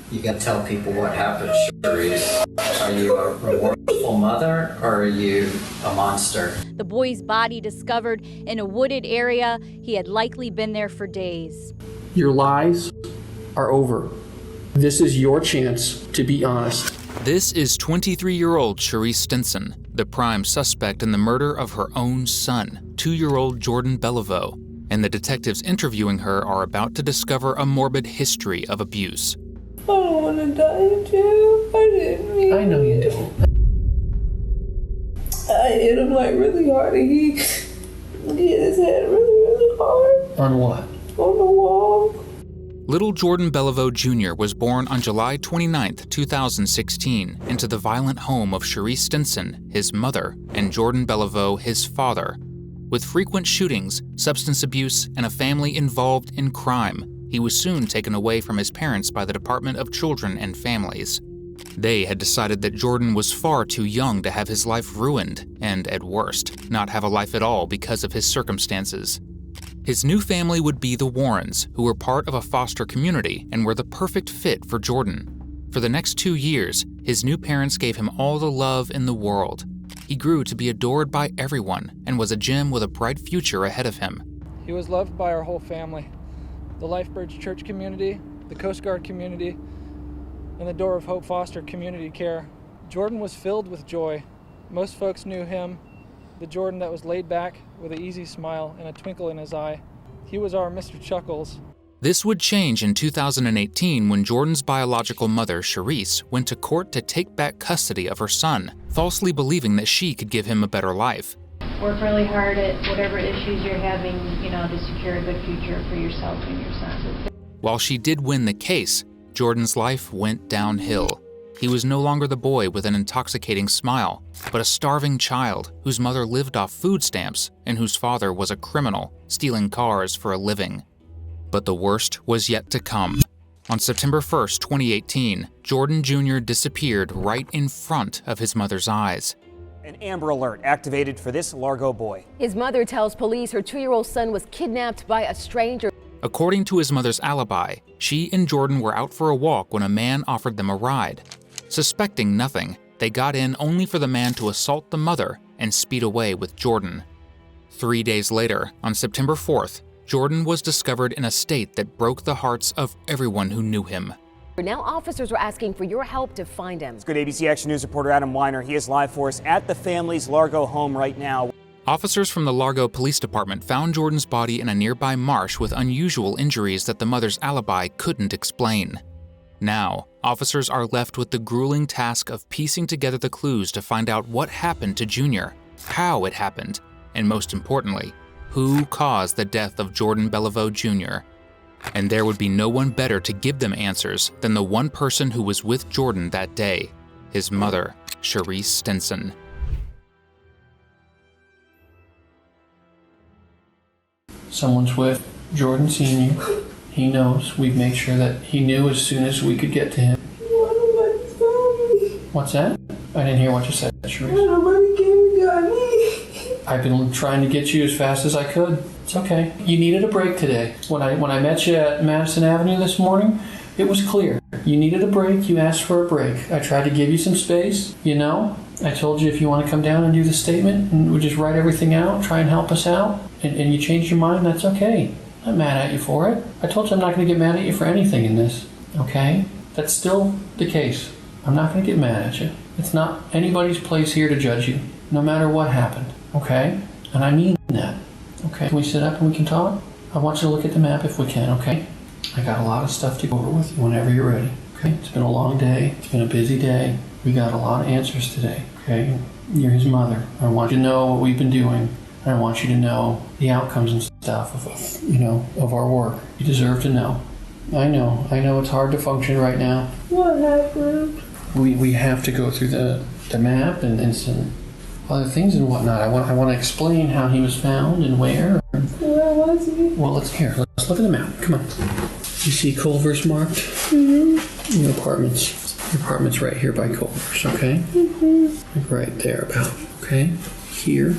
You can tell people what happened, Charisse. Are you a remorseful mother or are you a monster? The boy's body discovered in a wooded area. He had likely been there for days. Your lies are over. This is your chance to be honest. This is 23-year-old Charisse Stinson, the prime suspect in the murder of her own son, 2-year-old Jordan Belliveau, and the detectives interviewing her are about to discover a morbid history of abuse. I don't want to die in jail. I didn't mean I know you don't. I hit him like really hard and he hit his head really hard. On what? On the wall. Little Jordan Belliveau Junior was born on July 29, 2016, into the violent home of Charisse Stinson, his mother, and Jordan Belliveau, his father. With frequent shootings, substance abuse, and a family involved in crime, he was soon taken away from his parents by the Department of Children and Families. They had decided that Jordan was far too young to have his life ruined, and at worst, not have a life at all because of his circumstances. His new family would be the Warrens, who were part of a foster community and were the perfect fit for Jordan. For the next 2 years, his new parents gave him all the love in the world. He grew to be adored by everyone and was a gem with a bright future ahead of him. He was loved by our whole family. The Lifebridge Church community, the Coast Guard community, and the Door of Hope Foster community care. Jordan was filled with joy. Most folks knew him, the Jordan that was laid back with an easy smile and a twinkle in his eye. He was our Mr. Chuckles. This would change in 2018 when Jordan's biological mother, Charisse, went to court to take back custody of her son, falsely believing that she could give him a better life. Work really hard at whatever issues you're having, to secure a good future for yourself and your son. While she did win the case, Jordan's life went downhill. He was no longer the boy with an intoxicating smile, but a starving child whose mother lived off food stamps and whose father was a criminal, stealing cars for a living. But the worst was yet to come. On September 1st, 2018, Jordan Jr. disappeared right in front of his mother's eyes. An Amber Alert activated for this Largo boy. His mother tells police her 2-year-old son was kidnapped by a stranger. According to his mother's alibi, she and Jordan were out for a walk when a man offered them a ride. Suspecting nothing, they got in only for the man to assault the mother and speed away with Jordan. 3 days later, on September 4th, Jordan was discovered in a state that broke the hearts of everyone who knew him. Now officers are asking for your help to find him. It's good ABC Action News reporter Adam Weiner. He is live for us at the family's Largo home right now. Officers from the Largo Police Department found Jordan's body in a nearby marsh with unusual injuries that the mother's alibi couldn't explain. Now, officers are left with the grueling task of piecing together the clues to find out what happened to Junior, how it happened, and most importantly, who caused the death of Jordan Belliveau Jr. And there would be no one better to give them answers than the one person who was with Jordan that day, his mother, Charisse Stinson. Someone's with Jordan Sr. He knows. We've made sure that he knew as soon as we could get to him. What's that? I didn't hear what you said, Charisse. I've been trying to get you as fast as I could. It's okay. You needed a break today. When I met you at Madison Avenue this morning, it was clear. You needed a break. You asked for a break. I tried to give you some space, I told you if you want to come down and do the statement and we just write everything out, try and help us out, and you changed your mind, that's okay. I'm not mad at you for it. I told you I'm not going to get mad at you for anything in this, okay? That's still the case. I'm not going to get mad at you. It's not anybody's place here to judge you, no matter what happened, okay? And I mean that, okay? Can we sit up and we can talk? I want you to look at the map if we can, okay? I got a lot of stuff to go over with you whenever you're ready, okay? It's been a long day. It's been a busy day. We got a lot of answers today, okay? You're his mother. I want you to know what we've been doing. And I want you to know the outcomes and stuff of our work. You deserve to know. I know it's hard to function right now. What happened? We have to go through the map and some other things and whatnot. I want to explain how he was found and where. Where was he? Well, let's look at the map. Come on. You see Culver's marked? Mm-hmm. Your apartment's right here by Culver's, okay? Mm-hmm. Right there about, okay? Here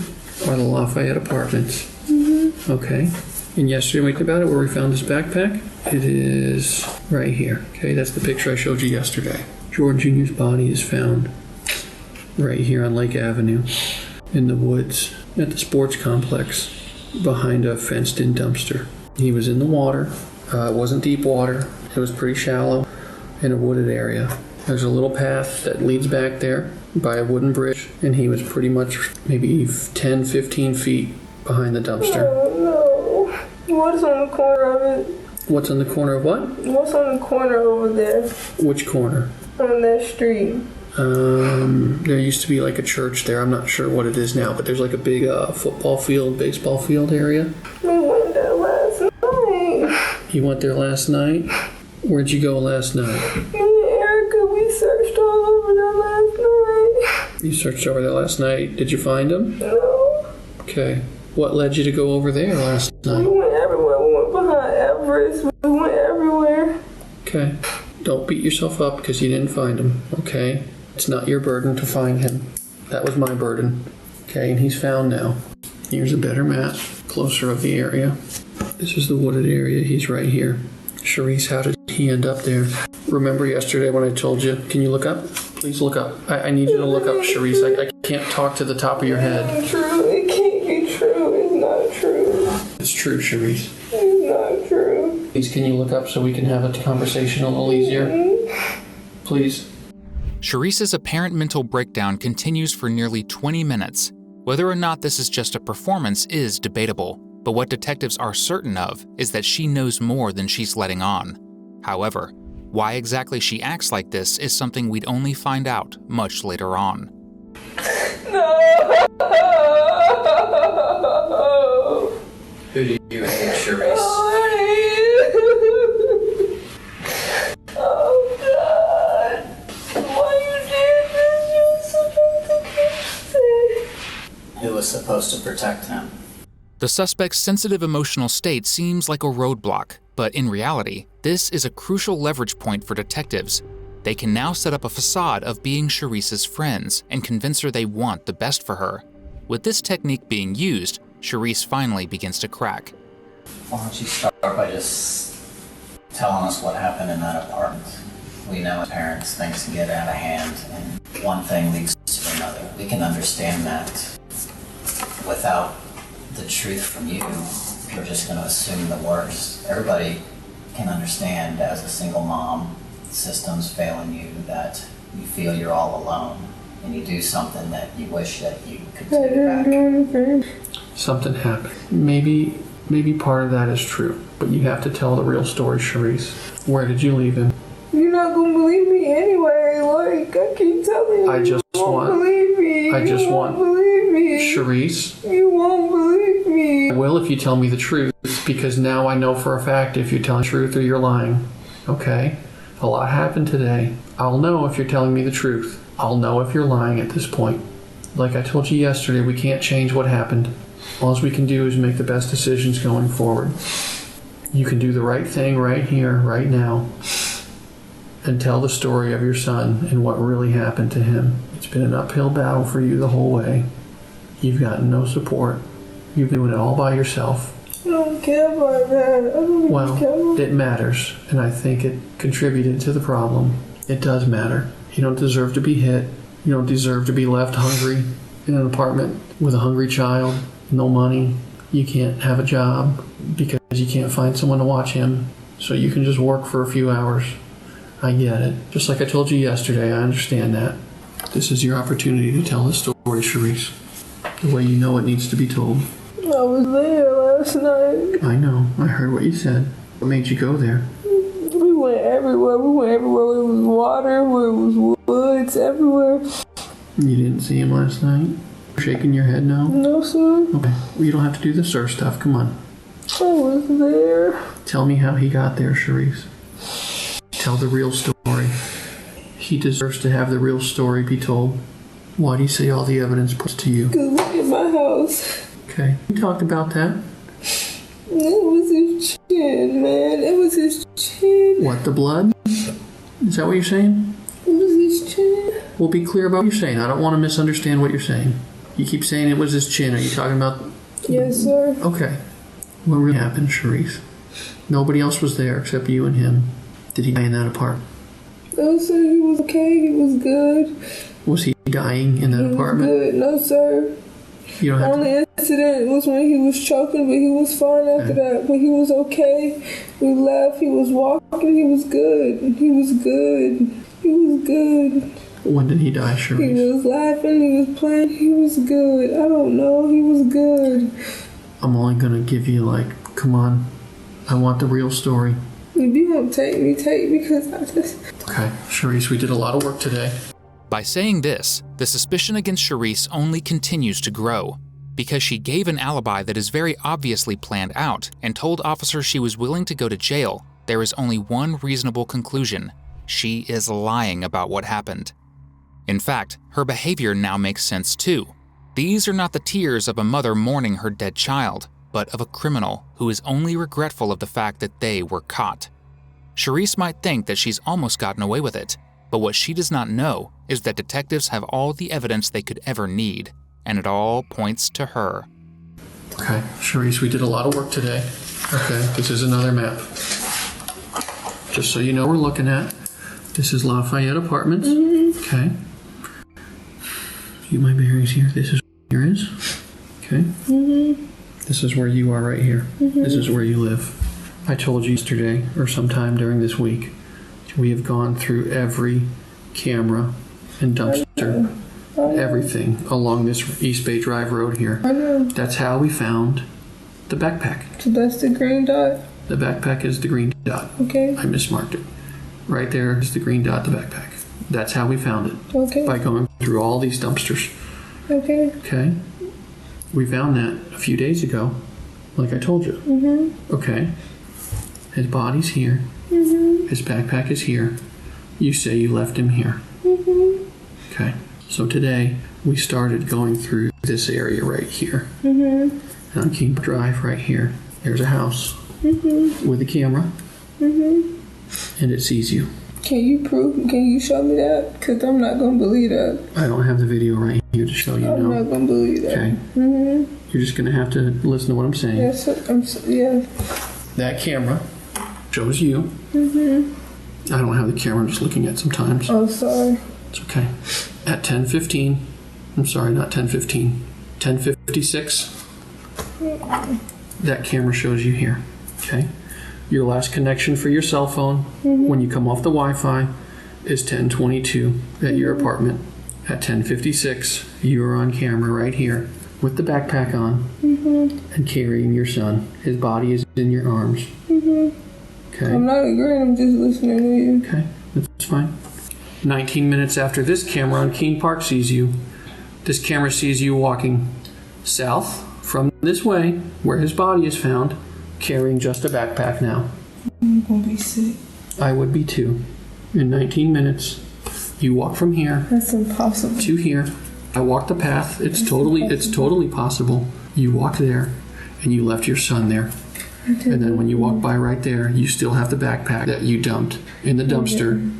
are the Lafayette apartments. Mm-hmm. Okay. And yesterday we talked about it where we found this backpack. It is right here. Okay, that's the picture I showed you yesterday. Jordan Jr.'s body is found right here on Lake Avenue in the woods at the sports complex behind a fenced-in dumpster. He was in the water. It wasn't deep water. It was pretty shallow in a wooded area. There's a little path that leads back there by a wooden bridge, and he was pretty much maybe 10, 15 feet behind the dumpster. Oh no. What's on the corner of it? What's on the corner of what? What's on the corner over there? Which corner? On that street. There used to be like a church there. I'm not sure what it is now, but there's like a big football field, baseball field area. We went there last night. You went there last night? Where'd you go last night? Me and Erica, we searched all over there last night. You searched over there last night. Did you find him? No. Okay. What led you to go over there last night? We went everywhere. We went behind Everest. We went everywhere. Okay. Don't beat yourself up because you didn't find him, okay? It's not your burden to find him. That was my burden. Okay, and he's found now. Here's a better map, closer of the area. This is the wooded area. He's right here. Charisse, how did he end up there? Remember yesterday when I told you? Can you look up? Please look up. I need you to look up, Charisse. I can't talk to the top of your head. It's not true. It can't be true. It's not true. It's true, Charisse. It's not true. Please, can you look up so we can have a conversation a little easier? Please. Charisse's apparent mental breakdown continues for nearly 20 minutes. Whether or not this is just a performance is debatable, but what detectives are certain of is that she knows more than she's letting on. However, why exactly she acts like this is something we'd only find out much later on. No! Who do you hate, Charisse? Oh, God. Why you did this? You were supposed to catch it. Who was supposed to protect him? The suspect's sensitive emotional state seems like a roadblock, but in reality, this is a crucial leverage point for detectives. They can now set up a facade of being Charisse's friends and convince her they want the best for her. With this technique being used, Charisse finally begins to crack. Why don't you start by just telling us what happened in that apartment? We know as parents things can get out of hand and one thing leads to another. We can understand that. Without the truth from you, you're just going to assume the worst. Everybody can understand as a single mom, systems failing you, that you feel you're all alone and you do something that you wish that you could take back. Something happened. Maybe part of that is true, but you have to tell the real story, Charisse. Where did you leave him? You're not gonna believe me anyway. Like, I keep telling you. You won't believe me. You won't believe me. Charisse. You won't believe me. I will if you tell me the truth, because now I know for a fact if you're telling the truth or you're lying. Okay? A lot happened today. I'll know if you're telling me the truth. I'll know if you're lying at this point. Like I told you yesterday, we can't change what happened. All we can do is make the best decisions going forward. You can do the right thing right here, right now, and tell the story of your son and what really happened to him. It's been an uphill battle for you the whole way. You've gotten no support. You've been doing it all by yourself. I don't care about that. Well, it matters, and I think it contributed to the problem. It does matter. You don't deserve to be hit. You don't deserve to be left hungry in an apartment with a hungry child, no money. You can't have a job because you can't find someone to watch him, so you can just work for a few hours. I get it. Just like I told you yesterday, I understand that. This is your opportunity to tell the story, Charisse, the way you know it needs to be told. I was there last night. I know. I heard what you said. What made you go there? We went everywhere. Where it was water, where it was woods, everywhere. You didn't see him last night? Shaking your head no? No, sir. Okay. Well, you don't have to do the sir stuff. Come on. I was there. Tell me how he got there, Charisse. Tell the real story. He deserves to have the real story be told. Why do you say all the evidence points to you? Because look at my house. Okay. We talked about that. It was his chin, man. It was his chin. What, the blood? Is that what you're saying? It was his chin. Well, be clear about what you're saying. I don't want to misunderstand what you're saying. You keep saying it was his chin. Are you talking about... Yes, sir. Okay. What really happened, Charisse? Nobody else was there except you and him. Did he die in that apartment? No, sir, he was okay. He was good. Was he dying in that apartment? Good. No, sir. You don't have Only incident was when he was choking, but he was fine after that. But he was okay. We left. He was walking. He was good. He was good. He was good. When did he die, Charisse? He was laughing. He was playing. He was good. I don't know. He was good. I'm only going to give you, come on. I want the real story. If you won't take me because I just... Okay, Charisse, we did a lot of work today. By saying this, the suspicion against Charisse only continues to grow, because she gave an alibi that is very obviously planned out and told officers she was willing to go to jail. There is only one reasonable conclusion: she is lying about what happened. In fact, her behavior now makes sense too. These are not the tears of a mother mourning her dead child, but of a criminal who is only regretful of the fact that they were caught. Charisse might think that she's almost gotten away with it, but what she does not know is that detectives have all the evidence they could ever need, and it all points to her. Okay, Charisse, we did a lot of work today. Okay, this is another map. Just so you know, we're looking at. This is Lafayette Apartments. Mm-hmm. Okay. My bearings here. This is where here is. Okay. Mm-hmm. This is where you are right here. Mm-hmm. This is where you live. I told you yesterday, or sometime during this week, we have gone through every camera and dumpster, everything along this East Bay Drive Road here. I know. That's how we found the backpack. So that's the green dot? The backpack is the green dot. Okay. I mismarked it. Right there is the green dot, the backpack. That's how we found it. Okay. By going through all these dumpsters. Okay. Okay. We found that a few days ago, like I told you. Mm-hmm. Okay. His body's here. Mm-hmm. His backpack is here. You say you left him here. Mm-hmm. Okay. So today, we started going through this area right here. Mm-hmm. On King Drive right here. There's a house with a camera. Mm-hmm. And it sees you. Can you show me that? Because I'm not going to believe that. I don't have the video right here to show you. I'm not going to believe that. Okay. Mm-hmm. You're just going to have to listen to what I'm saying. Yes, yeah. That camera shows you. Mm-hmm. I don't have the camera I'm just looking at sometimes. Oh, sorry. It's okay. At 10:15, I'm sorry, not 10:15, 10:56, that camera shows you here. Okay. Your last connection for your cell phone when you come off the Wi-Fi is 10:22 at your apartment. At 10:56, you are on camera right here with the backpack on and carrying your son. His body is in your arms. Okay. I'm not agreeing, I'm just listening to you. Okay, that's fine. 19 minutes after this camera on Keene Park sees you, this camera sees you walking south from this way, where his body is found, carrying just a backpack now. I'm going to be sick. I would be too. In 19 minutes, you walk from here. That's impossible. To here. I walked the path. It's totally possible. You walked there, and you left your son there. And then when you walk by right there, you still have the backpack that you dumped in the dumpster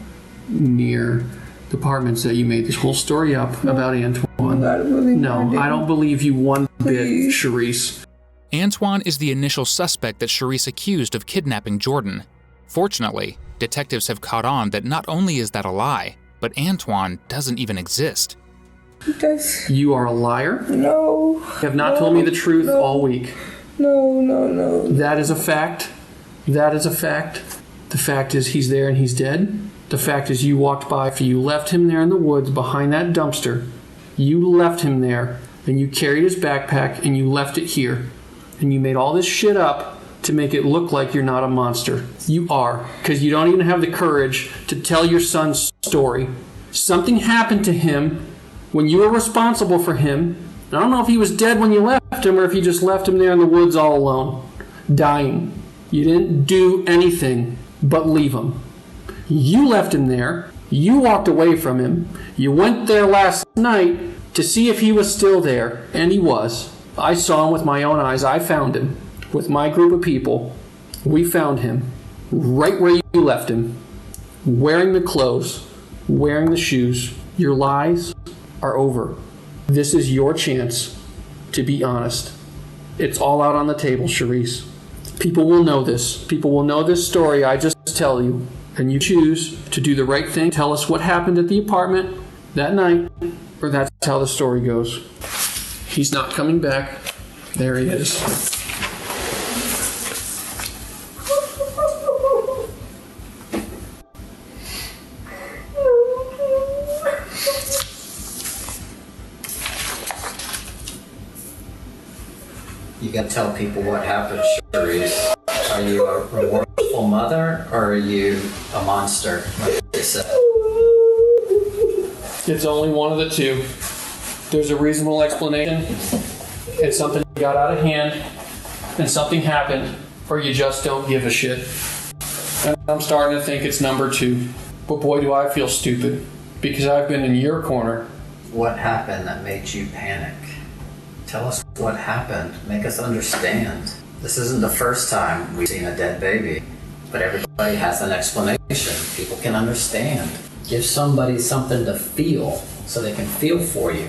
near the apartments that you made this whole story up about Antoine. No, I don't believe you one bit, Charisse. Antoine is the initial suspect that Charisse accused of kidnapping Jordan. Fortunately, detectives have caught on that not only is that a lie, but Antoine doesn't even exist. You are a liar? No. You have not told me the truth all week. No. That is a fact. That is a fact. The fact is he's there and he's dead. The fact is you walked by, you left him there in the woods behind that dumpster. You left him there, and you carried his backpack, and you left it here. And you made all this shit up to make it look like you're not a monster. You are, because you don't even have the courage to tell your son's story. Something happened to him when you were responsible for him. I don't know if he was dead when you left him or if you just left him there in the woods all alone, dying. You didn't do anything but leave him. You left him there. You walked away from him. You went there last night to see if he was still there, and he was. I saw him with my own eyes. I found him with my group of people. We found him right where you left him, wearing the clothes, wearing the shoes. Your lies are over. This is your chance to be honest. It's all out on the table, Charisse. People will know this. People will know this story I just tell you. And you choose to do the right thing. Tell us what happened at the apartment that night, or that's how the story goes. He's not coming back. There he is. You gotta tell people what happened, Charisse. Are you a remorseful mother, or are you a monster, like they said? It's only one of the two. There's a reasonable explanation. It's something got out of hand, and something happened, or you just don't give a shit. And I'm starting to think it's number two. But boy, do I feel stupid, because I've been in your corner. What happened that made you panic? Tell us what happened. Make us understand. This isn't the first time we've seen a dead baby, but everybody has an explanation. People can understand. Give somebody something to feel so they can feel for you.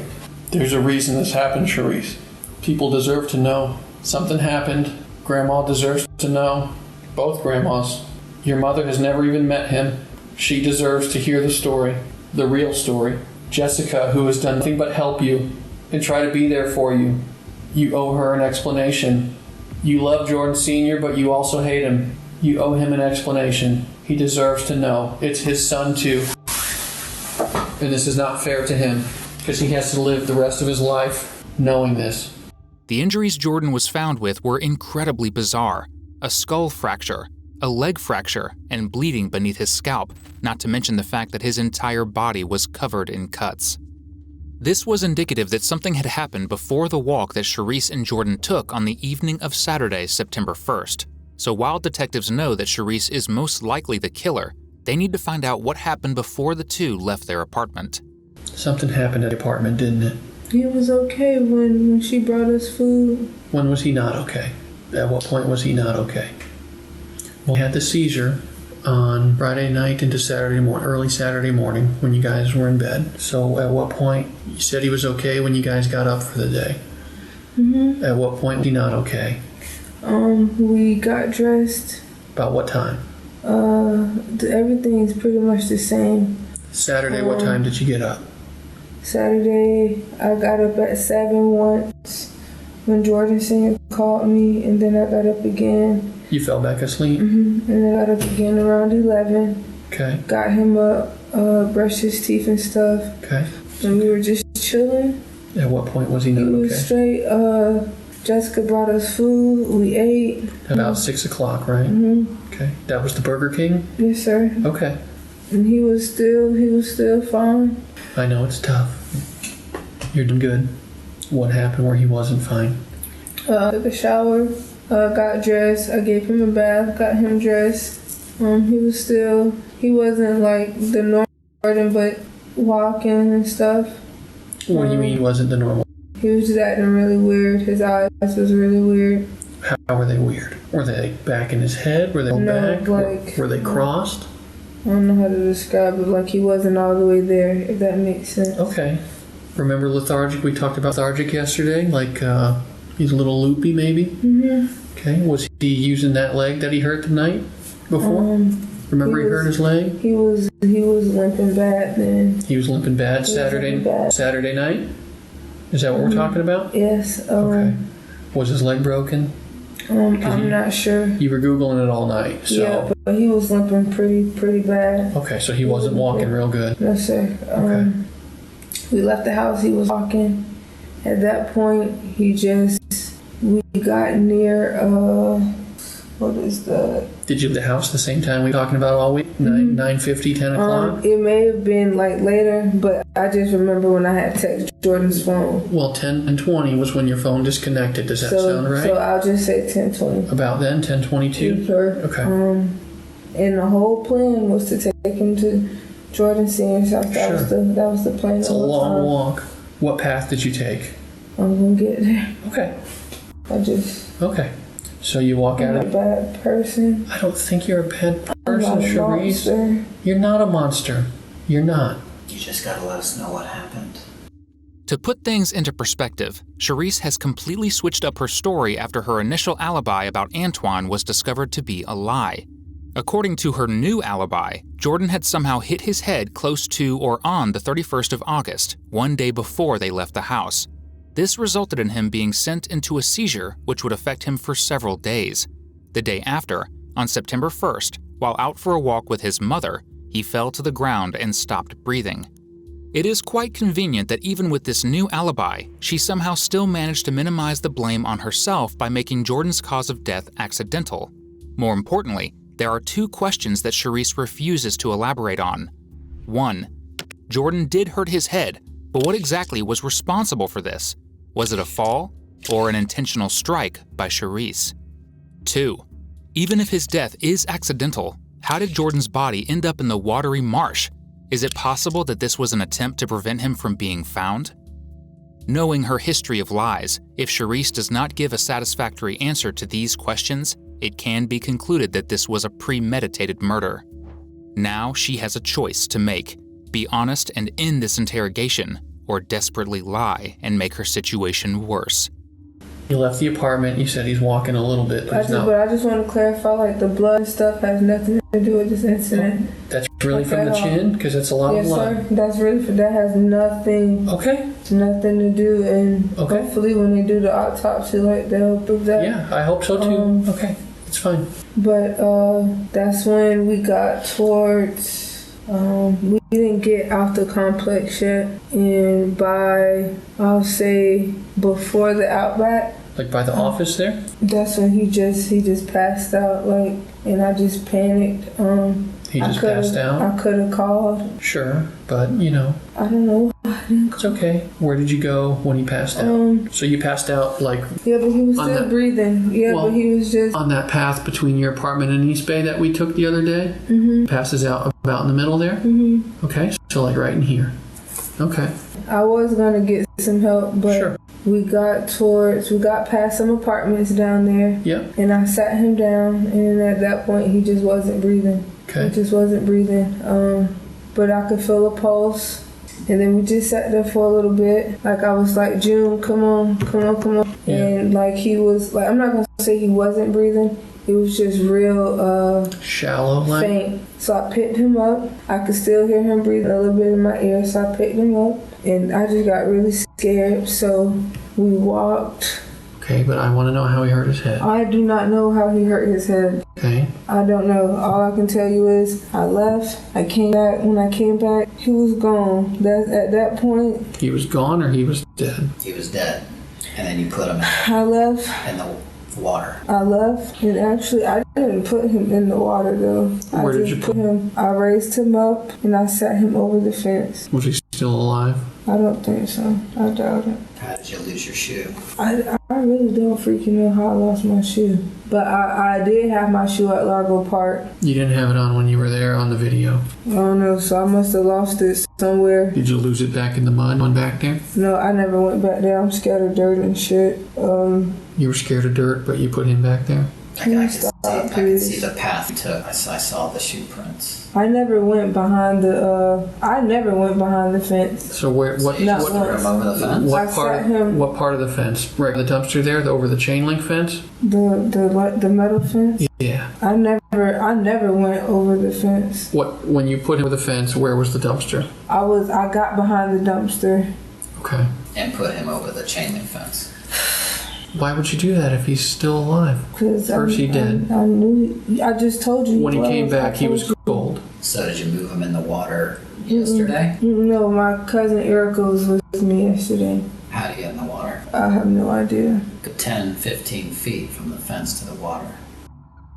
There's a reason this happened, Charisse. People deserve to know. Something happened. Grandma deserves to know. Both grandmas. Your mother has never even met him. She deserves to hear the story. The real story. Jessica, who has done nothing but help you and try to be there for you. You owe her an explanation. You love Jordan Sr., but you also hate him. You owe him an explanation. He deserves to know. It's his son, too. And this is not fair to him, because he has to live the rest of his life knowing this. The injuries Jordan was found with were incredibly bizarre. A skull fracture, a leg fracture, and bleeding beneath his scalp, not to mention the fact that his entire body was covered in cuts. This was indicative that something had happened before the walk that Charisse and Jordan took on the evening of Saturday, September 1st. So while detectives know that Charisse is most likely the killer, they need to find out what happened before the two left their apartment. Something happened at the apartment, didn't it? He was okay when she brought us food. When was he not okay? At what point was he not okay? Well, he had the seizure on Friday night into Saturday morning, early Saturday morning, when you guys were in bed. So at what point, you said he was okay when you guys got up for the day. Mm-hmm. At what point was he not okay? We got dressed. About what time? Everything's pretty much the same. Saturday, what time did you get up? Saturday, I got up at 7 once when Jordan Sr. called me, and then I got up again. You fell back asleep? Mm-hmm. And then I got up again around 11. Okay. Got him up, brushed his teeth and stuff. Okay. And we were just chilling. At what point was he not okay? He was straight. Jessica brought us food. We ate. About 6 o'clock, right? Mm-hmm. Okay. That was the Burger King? Yes, sir. Okay. And he was still fine. I know it's tough. You're doing good. What happened where he wasn't fine? Took a shower, got dressed. I gave him a bath, got him dressed. He wasn't like the normal Jordan, but walking and stuff. What do you mean wasn't the normal? He was just acting really weird. His eyes was really weird. How were they weird? Were they back in his head? Were they back? Like, were they crossed? I don't know how to describe it. Like he wasn't all the way there, if that makes sense. Okay. Remember lethargic? We talked about lethargic yesterday. Like he's a little loopy, maybe. Mm-hmm. Okay. Was he using that leg that he hurt the night before? Remember he hurt his leg? He was limping bad then. He was limping bad Saturday night? Is that what we're talking about? Yes. Okay. Was his leg broken? I'm not sure. You were Googling it all night, so... Yeah, but he was limping pretty bad. Okay, so he wasn't walking real good. No, sir. Okay. We left the house, he was walking. At that point, we got near, what is that? Did you leave the house the same time we were talking about all week? 9:50, 10 o'clock? It may have been like later, but I just remember when I had texted Jordan's phone. Well, 10:20 was when your phone disconnected. Does that sound right? So I'll just say 10:20. About then, 10:22? Sure. Okay. And the whole plan was to take him to Jordan Senior's house. That was the plan. It's a long walk. What path did you take? I'm gonna get there. Okay. Okay. So you walk out of... I'm a bad person. I don't think you're a bad person, I'm not Charisse. a monster. You're not a monster. You're not. You just gotta let us know what happened. To put things into perspective, Charisse has completely switched up her story after her initial alibi about Antoine was discovered to be a lie. According to her new alibi, Jordan had somehow hit his head close to or on the 31st of August, one day before they left the house. This resulted in him being sent into a seizure which would affect him for several days. The day after, on September 1st, while out for a walk with his mother, he fell to the ground and stopped breathing. It is quite convenient that even with this new alibi, she somehow still managed to minimize the blame on herself by making Jordan's cause of death accidental. More importantly, there are two questions that Charisse refuses to elaborate on. 1. Jordan did hurt his head, but what exactly was responsible for this? Was it a fall or an intentional strike by Charisse? 2. Even if his death is accidental, how did Jordan's body end up in the watery marsh? Is it possible that this was an attempt to prevent him from being found? Knowing her history of lies, if Charisse does not give a satisfactory answer to these questions, it can be concluded that this was a premeditated murder. Now she has a choice to make: be honest and end this interrogation, or desperately lie and make her situation worse. He left the apartment. You said he's walking a little bit, but I just want to clarify, like, the blood stuff has nothing to do with this incident. That's really from the chin? Because it's a lot of blood. Yes, sir. That has nothing. Okay. Nothing to do, and hopefully when they do the autopsy, like, they'll prove that. Yeah, I hope so too. Okay, it's fine. But that's when we got towards. We didn't get out the complex yet, and by, I'll say, before the Outback. Like by the office there? That's when he just passed out, like, and I just panicked. He just passed out? I could have called. Sure, but, you know. I don't know. It's okay. Where did you go when he passed out? So you passed out, like... Yeah, but he was still breathing. Yeah, well, but he was just... On that path between your apartment and East Bay that we took the other day? Mm-hmm. Passes out about in the middle there? Mm-hmm. Okay, so like right in here. Okay. I was going to get some help, but... Sure. We got past some apartments down there. Yep. And I sat him down, and at that point, he just wasn't breathing. Okay. He just wasn't breathing. But I could feel a pulse. And then we just sat there for a little bit. Like, I was like, June, come on. Yeah. And like, he was like, I'm not going to say he wasn't breathing. It was just real shallow, like? faint. So I picked him up. I could still hear him breathing a little bit in my ear, so I picked him up. And I just got really scared, so we walked. Okay, but I want to know how he hurt his head. I do not know how he hurt his head. Okay. I don't know. All I can tell you is I left. I came back. When I came back, he was gone. At that point... He was gone or he was dead? He was dead. And then you put him I left. in the water. I left, and actually I didn't put him in the water though. Where did you put him? I raised him up and I sat him over the fence. Was he still alive? I don't think so. I doubt it. How did you lose your shoe? I really don't freaking know how I lost my shoe. But I did have my shoe at Largo Park. You didn't have it on when you were there on the video? I don't know, so I must have lost it somewhere. Did you lose it back in the mud on back there? No, I never went back there. I'm scared of dirt and shit. You were scared of dirt, but you put him back there? I can see the path he took. I saw the shoe prints. I never went behind the fence. So what Over the fence? What part of the fence? Right, the dumpster there, over the chain link fence? The metal fence? Yeah. I never went over the fence. When you put him over the fence, where was the dumpster? I got behind the dumpster. Okay. And put him over the chain link fence. Why would you do that if he's still alive? Because or is he dead? I knew. I just told you. When he came back, he was cold. So did you move him in the water yesterday? No, my cousin Erica was with me yesterday. How did he get in the water? I have no idea. 10, 15 feet from the fence to the water.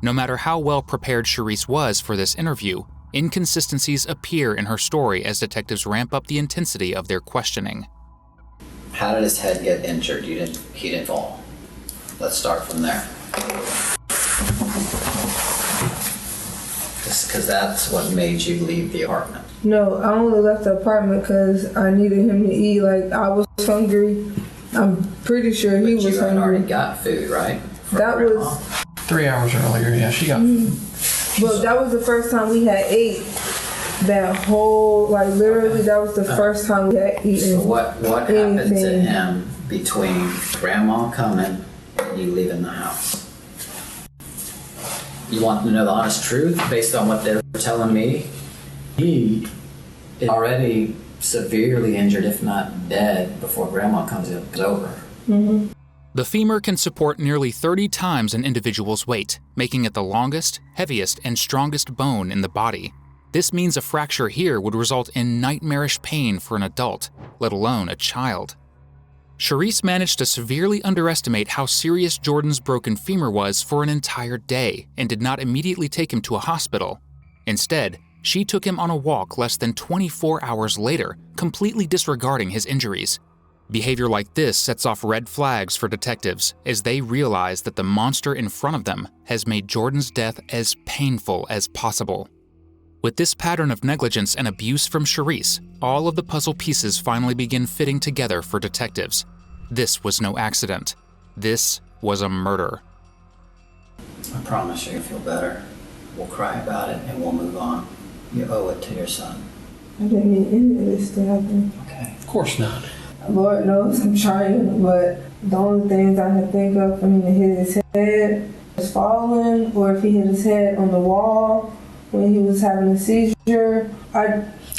No matter how well prepared Charisse was for this interview, inconsistencies appear in her story as detectives ramp up the intensity of their questioning. How did his head get injured? He didn't fall. Let's start from there. Just because that's what made you leave the apartment. No, I only left the apartment because I needed him to eat. Like, I was hungry. I'm pretty sure he was hungry. But you had already got food, right? That was 3 hours earlier. Yeah, she got food. Well, that was the first time we had ate. that whole, like literally that was the first time we had eaten. So what happened to anything. him between grandma coming and you leaving the house? You want to know the honest truth based on what they're telling me? He is already severely injured, if not dead, before grandma comes in. It's over. Mm-hmm. The femur can support nearly 30 times an individual's weight, making it the longest, heaviest, and strongest bone in the body. This means a fracture here would result in nightmarish pain for an adult, let alone a child. Charisse managed to severely underestimate how serious Jordan's broken femur was for an entire day and did not immediately take him to a hospital. Instead, she took him on a walk less than 24 hours later, completely disregarding his injuries. Behavior like this sets off red flags for detectives as they realize that the monster in front of them has made Jordan's death as painful as possible. With this pattern of negligence and abuse from Charisse, all of the puzzle pieces finally begin fitting together for detectives. This was no accident. This was a murder. I promise you'll feel better. We'll cry about it and we'll move on. You owe it to your son. I didn't mean any of this to happen. Okay. Of course not. Lord knows I'm trying, but the only things I can think of for him to hit his head was falling, or if he hit his head on the wall when he was having a seizure. I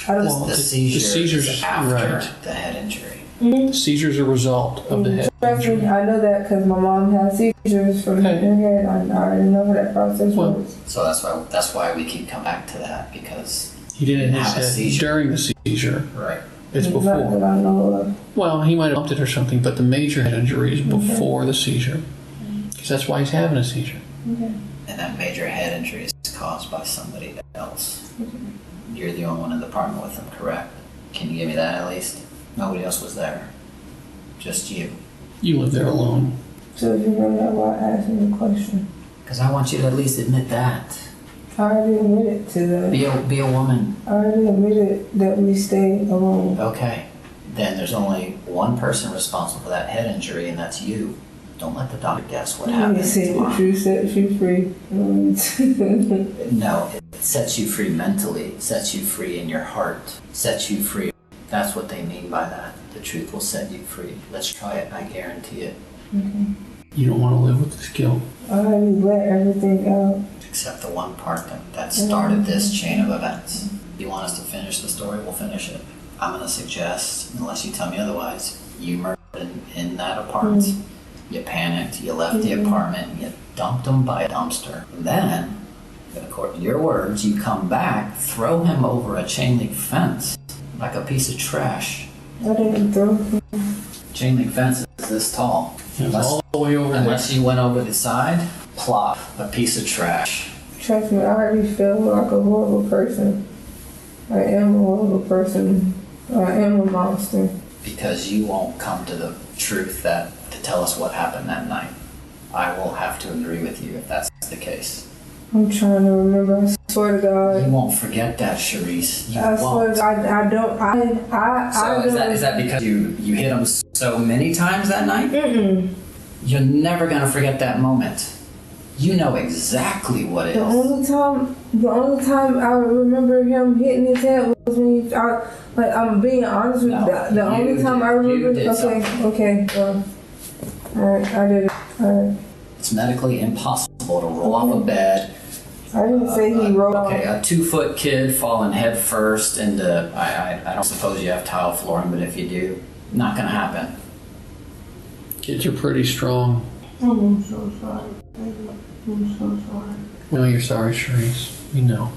don't know. The seizures is after right. the head injury. Mm-hmm. Seizures are a result of the head injury. I know that because my mom had seizures from her head. I already know how that process works. So that's why we keep coming back to that, because He didn't hit have a his head seizure. during the seizure. Right. It's Not before. that I know of. Well, he might have bumped it or something, but the major head injury is before the seizure. Because that's why he's having a seizure. Okay. And that major head injury is caused by somebody else. You're the only one in the apartment with him, correct? Can you give me that at least? Nobody else was there. Just you. You live there alone. So if you know that, why asking the question? Because I want you to at least admit that. I already admitted to that. Be a woman. I already admitted that we stayed alone. Okay. Then there's only one person responsible for that head injury, and that's you. Don't let the doctor guess what happened. You say the tomorrow. truth sets you free. No, it sets you free mentally, it sets you free in your heart, sets you free. That's what they mean by that. The truth will set you free. Let's try it, I guarantee it. Okay. You don't want to live with this guilt. I already let everything out. Except the one part that started this chain of events. If you want us to finish the story, we'll finish it. I'm going to suggest, unless you tell me otherwise, you murdered in that apartment. You panicked, you left the apartment, you dumped him by a dumpster. And then, according to your words, you come back, throw him over a chain link fence like a piece of trash. I didn't throw him. Chain link fence is this tall. It was all the way over there. Unless you went over the side, plop, a piece of trash. Trust me, I already feel like a horrible person. I am a horrible person. I am a monster. Because you won't come to the truth to tell us what happened that night. I will have to agree with you if that's the case. I'm trying to remember. I swear to God. You won't forget that, Charisse. You I swear won't. to God, I don't. So is that because you hit him so many times that night? You're never gonna forget that moment. You know exactly what it The is. only time I remember him hitting his head was when I'm being honest with you. The only time I remember. Okay. Well, alright, I did it. Alright. It's medically impossible to roll off a bed. I didn't say he rolled off. Okay, a 2-foot kid falling head first into, I don't suppose you have tile flooring, but if you do, not gonna happen. Kids are pretty strong. I'm so sorry. I'm so sorry. We know you're sorry, Charisse. We know.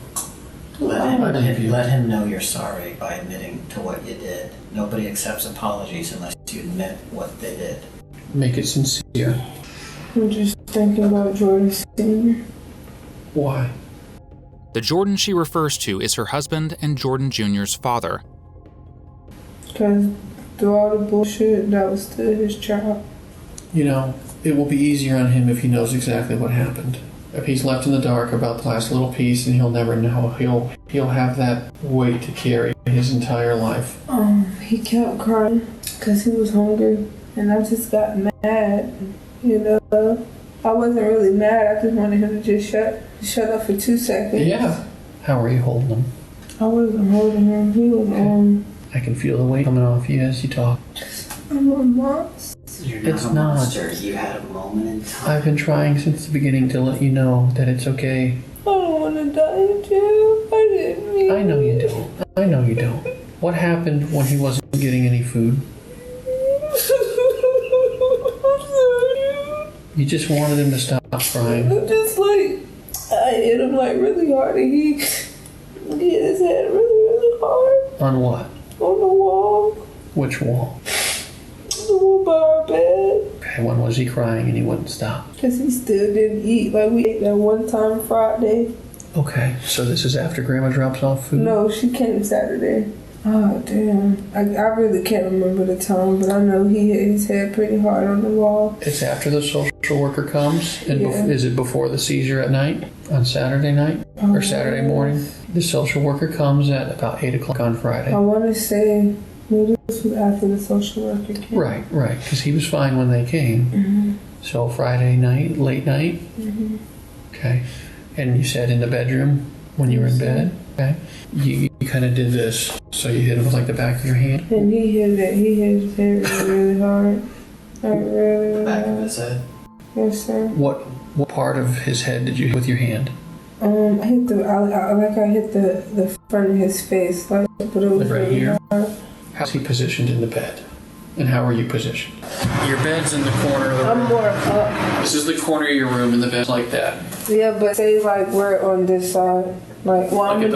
Let him know you're sorry by admitting to what you did. Nobody accepts apologies unless you admit what they did. Make it sincere. I'm just thinking about Jordan Senior. Why? The Jordan she refers to is her husband and Jordan Jr.'s father. Because through all the bullshit, that was still his child. You know, it will be easier on him if he knows exactly what happened. If he's left in the dark about the last little piece, and he'll never know. He'll have that weight to carry his entire life. He kept crying because he was hungry, and I just got mad. You know, I wasn't really mad. I just wanted him to just shut up for 2 seconds. Yeah. How are you holding him? I wasn't holding him. He was I can feel the weight coming off you as you talk. I'm a monster. You're not It's a not. monster. You had a moment in time. I've been trying since the beginning to let you know that it's okay. I don't want to die in jail. I didn't mean I know you don't. I know you don't. What happened when he wasn't getting any food? You just wanted him to stop crying. I'm just like, I hit him like really hard and he hit his head really hard. On what? On the wall. Which wall? The wall by our bed. Okay, when was he crying and he wouldn't stop? Because he still didn't eat. Like we ate that one time Friday. Okay, so this is after Grandma drops off food? No, she came Saturday. Oh, damn. I really can't remember the time, but I know he hit his head pretty hard on the wall. It's after the social worker comes? And Yeah. is it before the seizure at night? On Saturday night? Or Saturday morning? The social worker comes at about 8 o'clock on Friday. I want to say maybe this was after the social worker came. Right, because he was fine when they came. Mm-hmm. So Friday night, late night? Mm-hmm. Okay. And you said in the bedroom when you were in bed? Okay. You kind of did this. So you hit him with like the back of your hand? And he hit his head really, really hard. Like really Back of hard. his head. Yes, sir. What part of his head did you hit with your hand? I hit I hit the front of his face, like, but it was Like right really here? hard. How's he positioned in the bed? And how are you positioned? Your bed's in the corner of the I'm room. more up. This is the corner of your room and the bed's like that. Yeah, but say like we're on this side. Like, well, I'm Like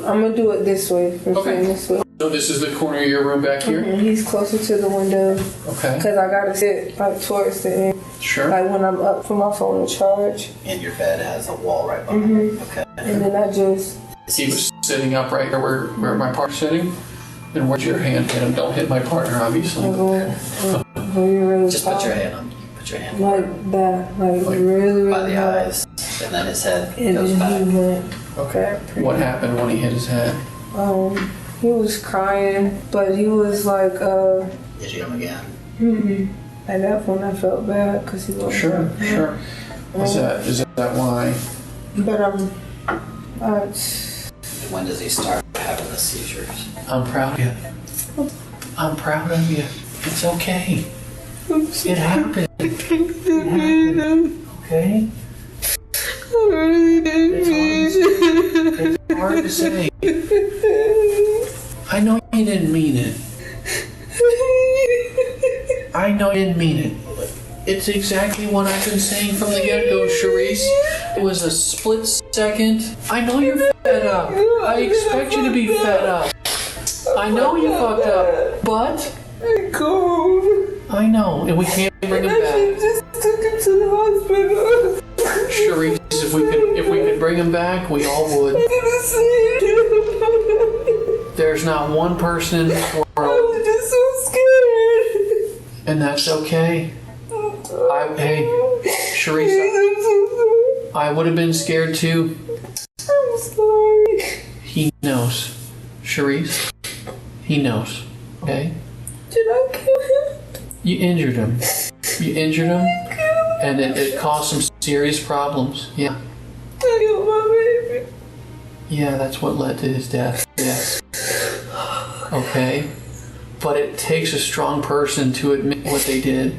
gonna do it this way. Okay. This way. So this is the corner of your room back here? And he's closer to the window Okay. because I gotta sit like towards the end. Sure. Like when I'm up for my phone to charge. And your bed has a wall right behind it. Okay. And then I just. He was sitting up right there where my partner's sitting. And where's your hand hit him? Don't hit my partner, obviously. Really Just put your hand on. Put your hand like that, like really, by really the hard. eyes, and then his head And goes back. then he went. Okay. What happened when he hit his head? He was crying, but he was like, Did you hit him again? At that point, I felt bad because he was. Sure. Is that why? But When does he start having the seizures? I'm proud of you. I'm proud of you. It's okay. It happened. It happened. Okay? It's hard to say. I know you didn't mean it. I know you didn't mean it. It's exactly what I've been saying from the get-go, Charisse. It was a split second. I know you're fed up. I expect you to be fed up. I know you fucked up, but I'm cold. I know, and we can't bring him I back. just took him to the hospital. Charisse, if we could bring him back, we all would. I'm gonna see him. There's not one person in this I world, was just so scared. and that's okay. Hey, Charisse, I'm so sorry. I would have been scared too. I'm sorry. He knows. Charisse, he knows. Okay? Did I kill him? You injured him. And it caused some serious problems. Yeah. I killed my baby. Yeah, that's what led to his death. Yes. Okay? But it takes a strong person to admit what they did.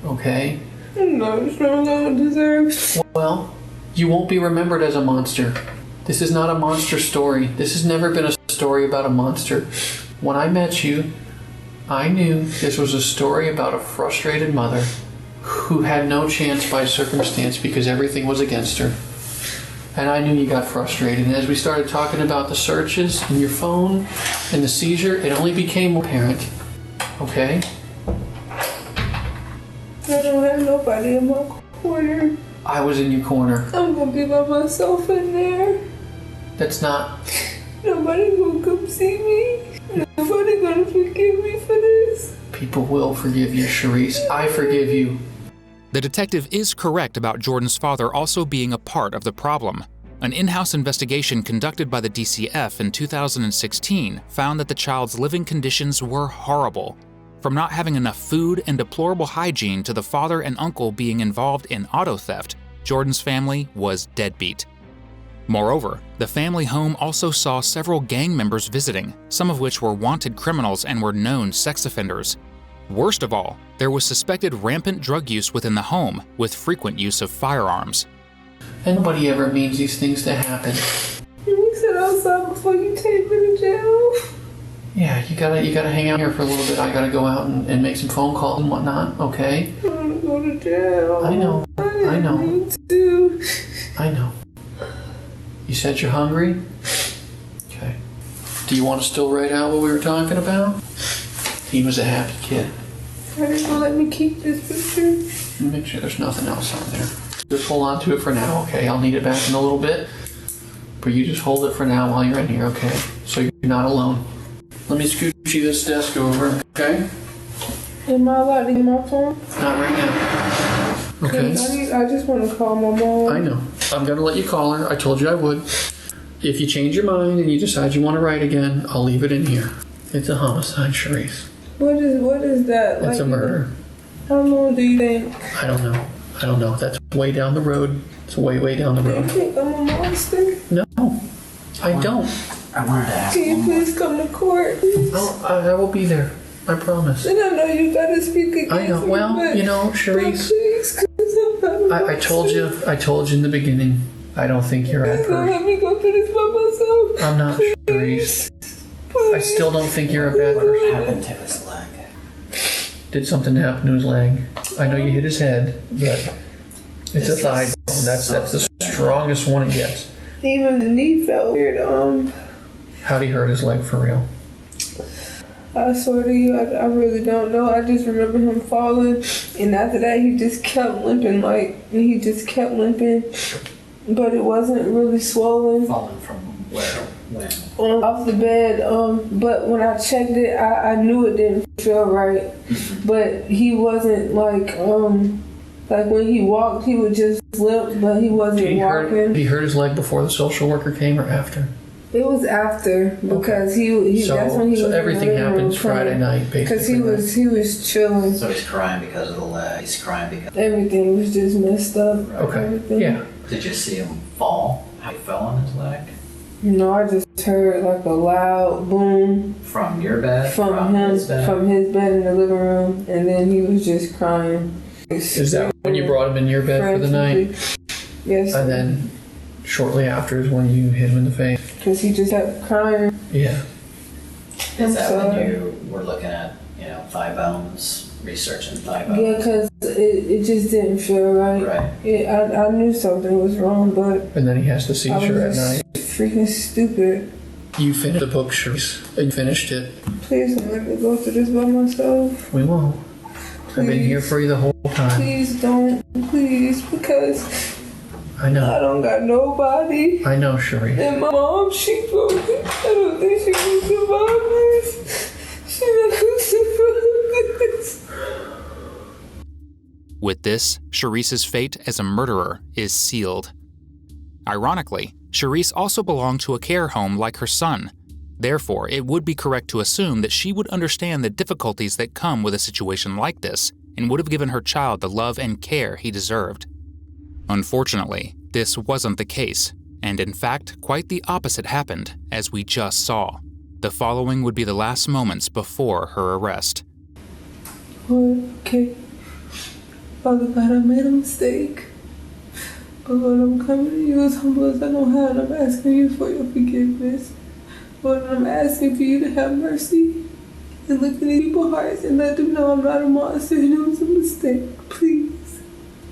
Okay? I'm not strong, I don't deserve. Well, you won't be remembered as a monster. This is not a monster story. This has never been a story about a monster. When I met you, I knew this was a story about a frustrated mother who had no chance by circumstance because everything was against her. And I knew you got frustrated. And as we started talking about the searches and your phone and the seizure, it only became more apparent. Okay? I don't have nobody in my corner. I was in your corner. I'm gonna be by myself in there. That's not... Nobody gonna come see me. Nobody gonna forgive me for this. People will forgive you, Charisse. I forgive you. The detective is correct about Jordan's father also being a part of the problem. An in-house investigation conducted by the DCF in 2016 found that the child's living conditions were horrible. From not having enough food and deplorable hygiene to the father and uncle being involved in auto theft, Jordan's family was deadbeat. Moreover, the family home also saw several gang members visiting, some of which were wanted criminals and were known sex offenders. Worst of all, there was suspected rampant drug use within the home, with frequent use of firearms. And nobody ever means these things to happen. Can we sit outside before you take me to jail? Yeah, you gotta hang out here for a little bit. I gotta go out and make some phone calls and whatnot, okay? I want to go to jail. I know. I know. Need to. I know. You said you're hungry? Okay. Do you want to still write out what we were talking about? He was a happy kid. Are you gonna let me keep this picture? Make sure there's nothing else on there. Just hold on to it for now, okay? I'll need it back in a little bit. But you just hold it for now while you're in here, okay? So you're not alone. Let me scooch you this desk over, okay? Am I allowed to get my phone? Not right now. Okay? I just want to call my mom. I know. I'm going to let you call her. I told you I would. If you change your mind and you decide you want to write again, I'll leave it in here. It's a homicide, Charisse. What is that? It's a murder. How long do you think? I don't know. That's way down the road. It's way down the Do you road. think I'm a monster? No, I don't. I wanted to ask Can you one more. please come to court? Please? I will be there. I promise. And I know you gotta speak against I know. me, Well, but- you know, Charisse, Please, 'cause I'm not a I told you in the beginning, I don't think you're a Please bad don't person. let me go through this by myself. I'm not, Charisse. I still don't think you're a bad What person. happened to his leg? Did something happen to his leg? I know you hit his head, but it's a thigh bone. That's the strongest one it gets. Even the knee felt weird. How'd he hurt his leg for real? I swear to you, I really don't know. I just remember him falling, and after that, he just kept limping. But it wasn't really swollen. Fallen from where? When? Off the bed. But when I checked it, I knew it didn't feel right. But he wasn't like when he walked, he would just limp, but he wasn't walking. Did he hurt his leg before the social worker came or after? It was after, because that's when he was everything in the living room happens Friday crying. night, basically. Because he was chilling. So he's crying because of the leg. He's crying because. Everything was just messed up. Okay. Everything. Yeah. Did you see him fall? How he fell on his leg? I just heard like a loud boom From your bed? from him, his bed? from his bed in the living room, and then he was just crying. Is that when you brought him in your bed for the night? Yes. And then shortly after is when you hit him in the face? Because he just kept crying. Yeah. Is that when you were looking at, thigh bones, researching thigh bones? Yeah, because it just didn't feel right. Right. I knew something was wrong, but And then he has the I seizure at was night. freaking stupid. You finished the book, Charisse. And you finished it. Please don't let me go through this by myself. We won't. I've been here for you the whole time. Please don't. Please, because I know. I don't got nobody. I know, Charisse. And my mom, she broke it. I don't think she can survive this. She's not going to survive this. With this, Charisse's fate as a murderer is sealed. Ironically, Charisse also belonged to a care home like her son. Therefore, it would be correct to assume that she would understand the difficulties that come with a situation like this and would have given her child the love and care he deserved. Unfortunately, this wasn't the case, and in fact, quite the opposite happened, as we just saw. The following would be the last moments before her arrest. Okay. Father God, I made a mistake. But Lord, I'm coming to you as humble as I know how, and I'm asking you for your forgiveness. Lord, I'm asking for you to have mercy and look in people's hearts and let them know I'm not a monster and it was a mistake. Please.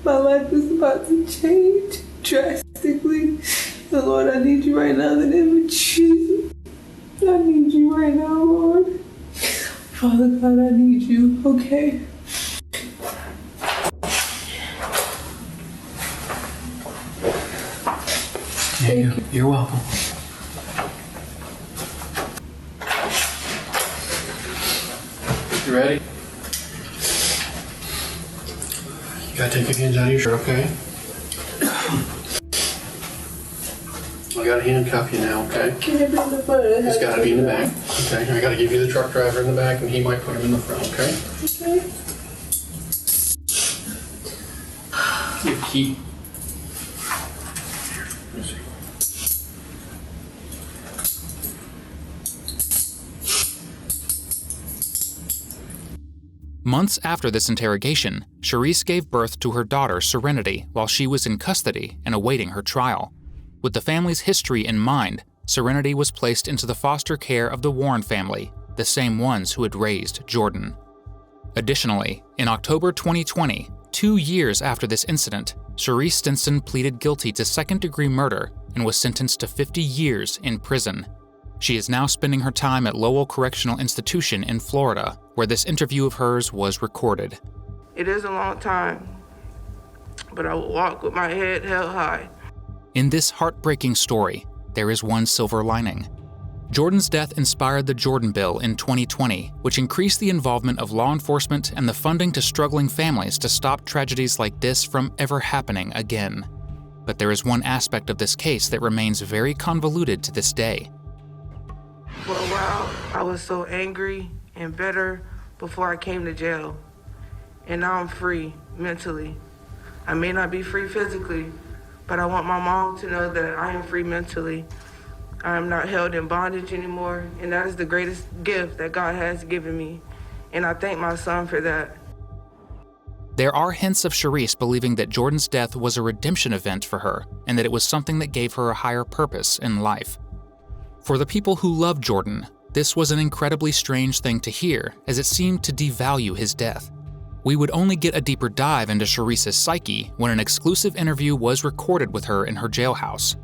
My life is about to change drastically. And Lord, I need you right now in the name of Jesus. I need you right now, Lord. Father God, I need you, okay? Yeah, you're welcome. You ready? You gotta take your hands out of your shirt, okay? I gotta handcuff you now, okay? Can you be in the front of the He's gotta be in the back, okay? I gotta give you the truck driver in the back, and he might put him in the front, okay? Okay. Your key. Let me see. Months after this interrogation, Charisse gave birth to her daughter, Serenity, while she was in custody and awaiting her trial. With the family's history in mind, Serenity was placed into the foster care of the Warren family, the same ones who had raised Jordan. Additionally, in October 2020, 2 years after this incident, Charisse Stinson pleaded guilty to second-degree murder and was sentenced to 50 years in prison. She is now spending her time at Lowell Correctional Institution in Florida, where this interview of hers was recorded. It is a long time, but I will walk with my head held high. In this heartbreaking story, there is one silver lining. Jordan's death inspired the Jordan Bill in 2020, which increased the involvement of law enforcement and the funding to struggling families to stop tragedies like this from ever happening again. But there is one aspect of this case that remains very convoluted to this day. For a while, I was so angry and bitter before I came to jail. And now I'm free mentally. I may not be free physically, but I want my mom to know that I am free mentally. I am not held in bondage anymore, and that is the greatest gift that God has given me. And I thank my son for that. There are hints of Charisse believing that Jordan's death was a redemption event for her and that it was something that gave her a higher purpose in life. For the people who loved Jordan, this was an incredibly strange thing to hear, as it seemed to devalue his death. We would only get a deeper dive into Charisse's psyche when an exclusive interview was recorded with her in her jailhouse.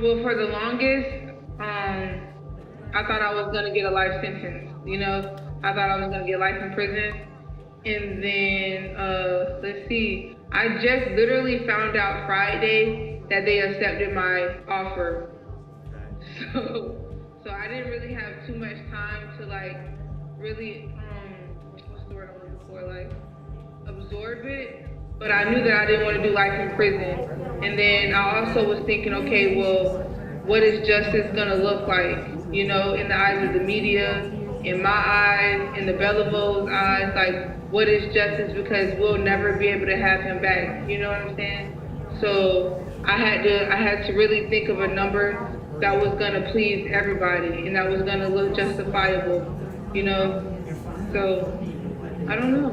Well, for the longest, I thought I was gonna get a life sentence. I thought I was gonna get life in prison. And then, I just literally found out Friday that they accepted my offer. So I didn't really have too much time to really, what's the word I'm looking for, absorb it. But I knew that I didn't want to do life in prison. And then I also was thinking, okay, well, what is justice gonna look like? In the eyes of the media, in my eyes, in the Belliveau's eyes, what is justice? Because we'll never be able to have him back. You know what I'm saying? So I had to really think of a number that was gonna please everybody and that was gonna look justifiable, So I don't know.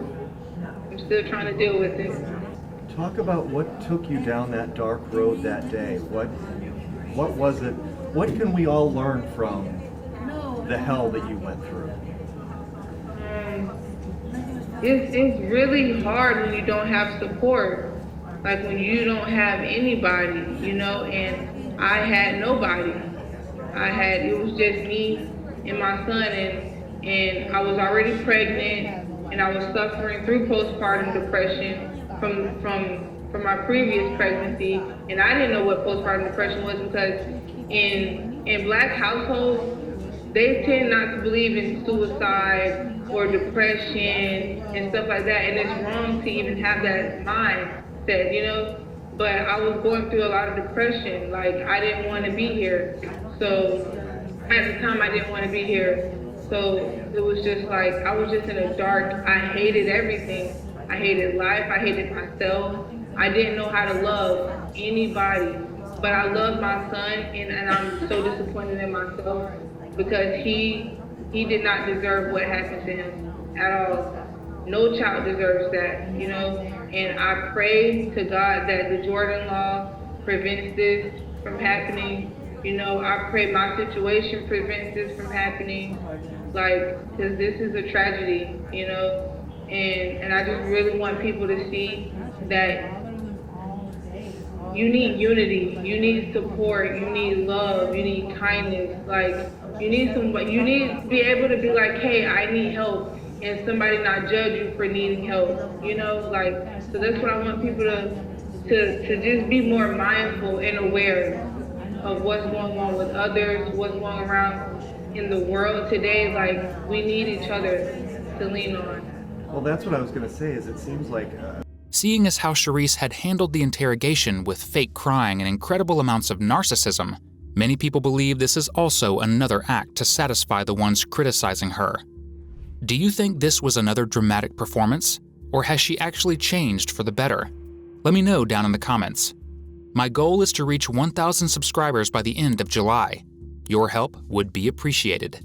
I'm still trying to deal with it. Talk about what took you down that dark road that day. What was it? What can we all learn from the hell that you went through? It's really hard when you don't have support. When you don't have anybody, and I had nobody. It was just me and my son, and I was already pregnant, and I was suffering through postpartum depression from my previous pregnancy, and I didn't know what postpartum depression was because in Black households, they tend not to believe in suicide or depression and stuff like that, and it's wrong to even have that mindset, But I was going through a lot of depression. I didn't want to be here. So at the time, I didn't want to be here. So it was just I was just in a dark, I hated everything. I hated life, I hated myself. I didn't know how to love anybody. But I loved my son, and I'm so disappointed in myself because he did not deserve what happened to him at all. No child deserves that, And I pray to God that the Jordan law prevents this from happening. I pray my situation prevents this from happening. Because this is a tragedy, And I just really want people to see that you need unity, you need support, you need love, you need kindness. You need to be able to be hey, I need help. And somebody not judge you for needing help, so that's what I want people to just be more mindful and aware of what's going on with others, what's going around in the world today. We need each other to lean on. Well, that's what I was going to say, is it seems like... Seeing as how Charisse had handled the interrogation with fake crying and incredible amounts of narcissism, many people believe this is also another act to satisfy the ones criticizing her. Do you think this was another dramatic performance, or has she actually changed for the better? Let me know down in the comments. My goal is to reach 1,000 subscribers by the end of July. Your help would be appreciated.